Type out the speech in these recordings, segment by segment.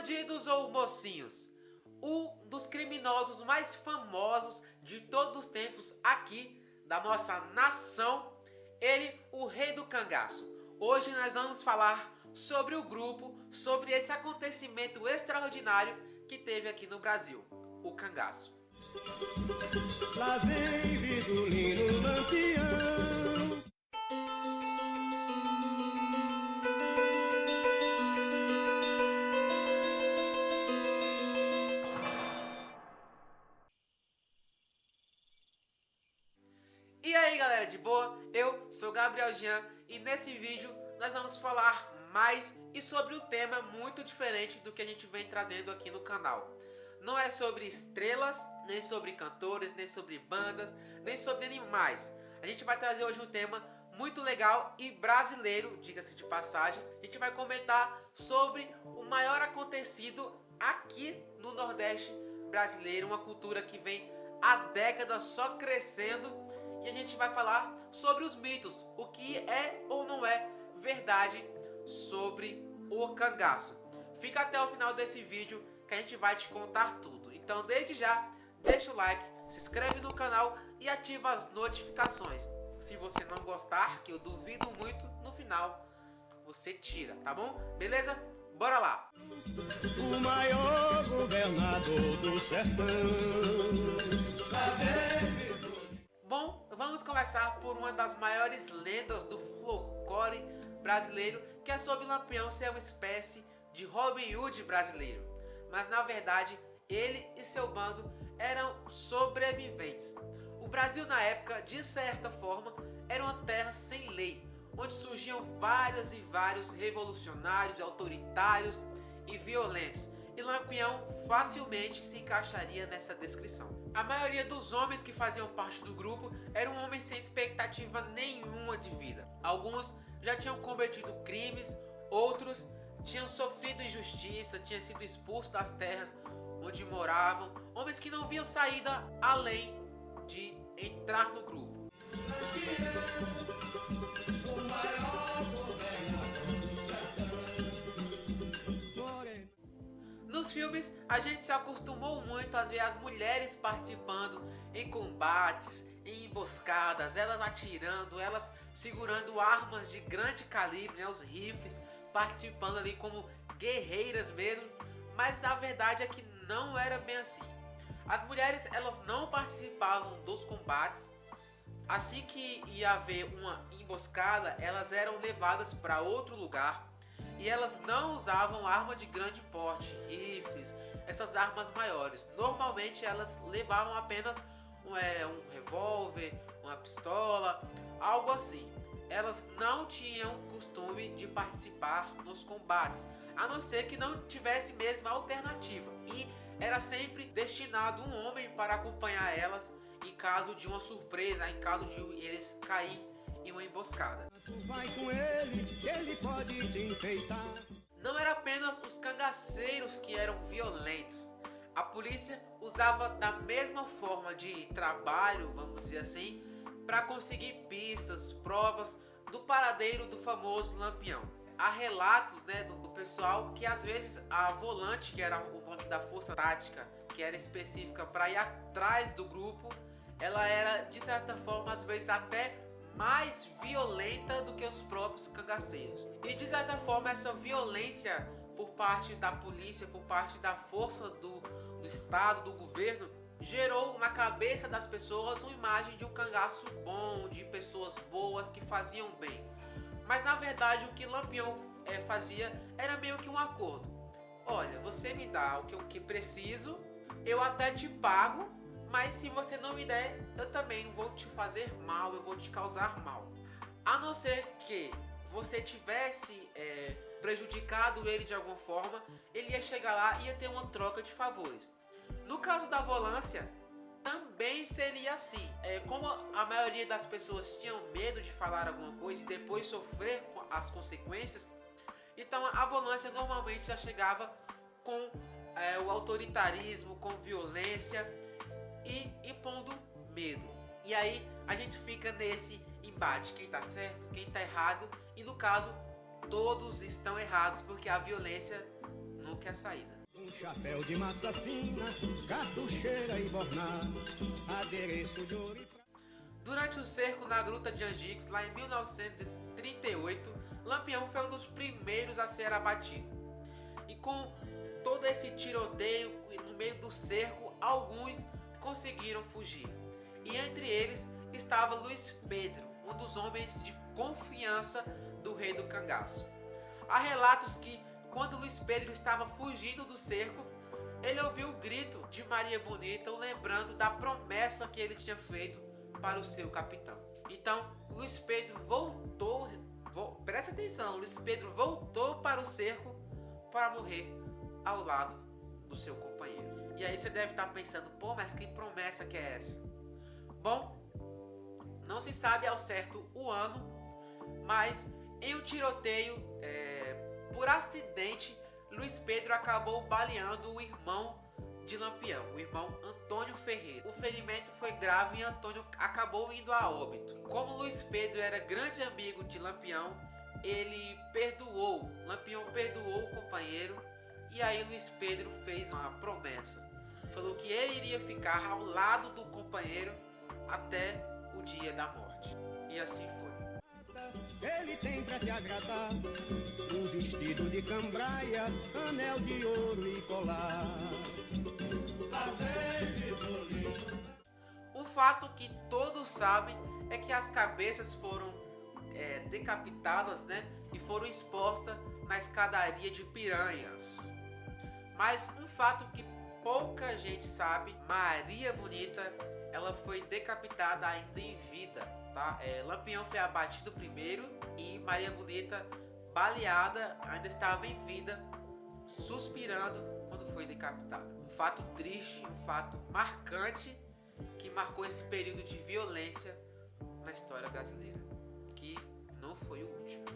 Bandidos ou mocinhos? Um dos criminosos mais famosos de todos os tempos aqui da nossa nação, ele, o Rei do Cangaço. Hoje nós vamos falar sobre o grupo, sobre esse acontecimento extraordinário que teve aqui no Brasil, o cangaço. Lá vem Vidulino Lampião. E aí galera de boa, eu sou Gabriel Jean e nesse vídeo nós vamos falar mais e sobre um tema muito diferente do que a gente vem trazendo aqui no canal. Não é sobre estrelas, nem sobre cantores, nem sobre bandas, nem sobre animais. A gente vai trazer hoje um tema muito legal e brasileiro, diga-se de passagem. A gente vai comentar sobre o maior acontecido aqui no Nordeste brasileiro, uma cultura que vem há décadas só crescendo. E a gente vai falar sobre os mitos, o que é ou não é verdade sobre o cangaço. Fica até o final desse vídeo que a gente vai te contar tudo. Então desde já, deixa o like, se inscreve no canal e ativa as notificações. Se você não gostar, que eu duvido muito, no final você tira, tá bom? Beleza? Bora lá! O maior governador do sertão. Bom, vamos começar por uma das maiores lendas do folclore brasileiro, que é sobre Lampião ser uma espécie de Robin Hood brasileiro. Mas na verdade, ele e seu bando eram sobreviventes. O Brasil na época, de certa forma, era uma terra sem lei, onde surgiam vários e vários revolucionários, autoritários e violentos. E Lampião facilmente se encaixaria nessa descrição. A maioria dos homens que faziam parte do grupo eram homens sem expectativa nenhuma de vida. Alguns já tinham cometido crimes, outros tinham sofrido injustiça, tinham sido expulsos das terras onde moravam. Homens que não viam saída além de entrar no grupo. Nos filmes, a gente se acostumou muito a ver as mulheres participando em combates, em emboscadas, elas atirando, elas segurando armas de grande calibre, né, os rifles, participando ali como guerreiras mesmo, mas na verdade é que não era bem assim. As mulheres, elas não participavam dos combates. Assim que ia haver uma emboscada, elas eram levadas para outro lugar. E elas não usavam arma de grande porte, rifles, essas armas maiores. Normalmente elas levavam apenas um revólver, uma pistola, algo assim. Elas não tinham costume de participar nos combates, a não ser que não tivesse mesmo alternativa. E era sempre destinado um homem para acompanhar elas em caso de uma surpresa, em caso de eles caírem em uma emboscada. Vai com ele pode te enfeitar. Não era apenas os cangaceiros que eram violentos. A polícia usava da mesma forma de trabalho, vamos dizer assim, para conseguir pistas, provas do paradeiro do famoso Lampião. Há relatos, né, do pessoal que às vezes a volante, que era o nome da força tática, que era específica para ir atrás do grupo, ela era de certa forma às vezes até mais violenta do que os próprios cangaceiros. E de certa forma essa violência por parte da polícia, por parte da força do Estado, do governo, gerou na cabeça das pessoas uma imagem de um cangaço bom, de pessoas boas que faziam bem. Mas na verdade o que Lampião fazia era meio que um acordo. Olha, você me dá o que preciso, eu até te pago, mas se você não me der, eu também vou te fazer mal, eu vou te causar mal. A não ser que você tivesse prejudicado ele de alguma forma, ele ia chegar lá e ia ter uma troca de favores. No caso da volância, também seria assim. Como a maioria das pessoas tinham medo de falar alguma coisa e depois sofrer as consequências, então a volância normalmente já chegava com o autoritarismo, com violência e impondo medo. E aí a gente fica nesse embate, quem tá certo, quem tá errado, e no caso todos estão errados, porque a violência não quer saída. Um chapéu de massa fina, cartucheira e borná, adereço de ouro e prata. Durante o cerco na Gruta de Angicos, lá em 1938, Lampião foi um dos primeiros a ser abatido. E com todo esse tiroteio no meio do cerco, alguns conseguiram fugir. E entre eles estava Luiz Pedro, um dos homens de confiança do rei do cangaço. Há relatos que, quando Luiz Pedro estava fugindo do cerco, ele ouviu o grito de Maria Bonita, lembrando da promessa que ele tinha feito para o seu capitão. Então, Luiz Pedro voltou, presta atenção, Luiz Pedro voltou para o cerco para morrer ao lado do seu companheiro. E aí você deve estar pensando, pô, mas que promessa que é essa? Bom, não se sabe ao certo o ano, mas em um tiroteio, por acidente, Luiz Pedro acabou baleando o irmão de Lampião, o irmão Antônio Ferreira. O ferimento foi grave e Antônio acabou indo a óbito. Como Luiz Pedro era grande amigo de Lampião, ele perdoou, Lampião perdoou o companheiro, e aí Luiz Pedro fez uma promessa. Falou que ele iria ficar ao lado do companheiro até o dia da morte. E assim foi. Ele tem pra te agradar um vestido de cambraia, anel de ouro e colar. Um fato que todos sabem é que as cabeças foram decapitadas, né, e foram expostas na escadaria de Piranhas. Mas um fato que pouca gente sabe, Maria Bonita, ela foi decapitada ainda em vida, tá? Lampião foi abatido primeiro e Maria Bonita, baleada, ainda estava em vida, suspirando quando foi decapitada. Um fato triste, um fato marcante que marcou esse período de violência na história brasileira, que não foi o último.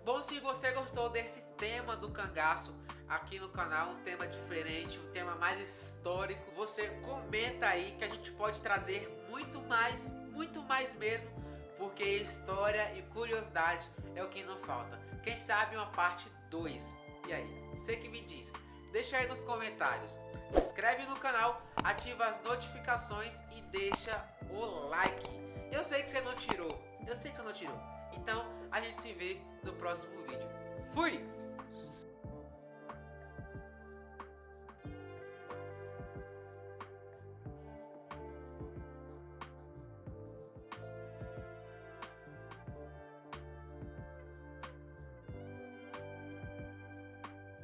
Bom, se você gostou desse tema do cangaço aqui no canal, um tema diferente, um tema mais histórico, você comenta aí que a gente pode trazer muito mais mesmo, porque história e curiosidade é o que não falta. Quem sabe uma parte 2. E aí, você que me diz? Deixa aí nos comentários. Se inscreve no canal, ativa as notificações e deixa o like. Eu sei que você não tirou, então a gente se vê no próximo vídeo. Fui!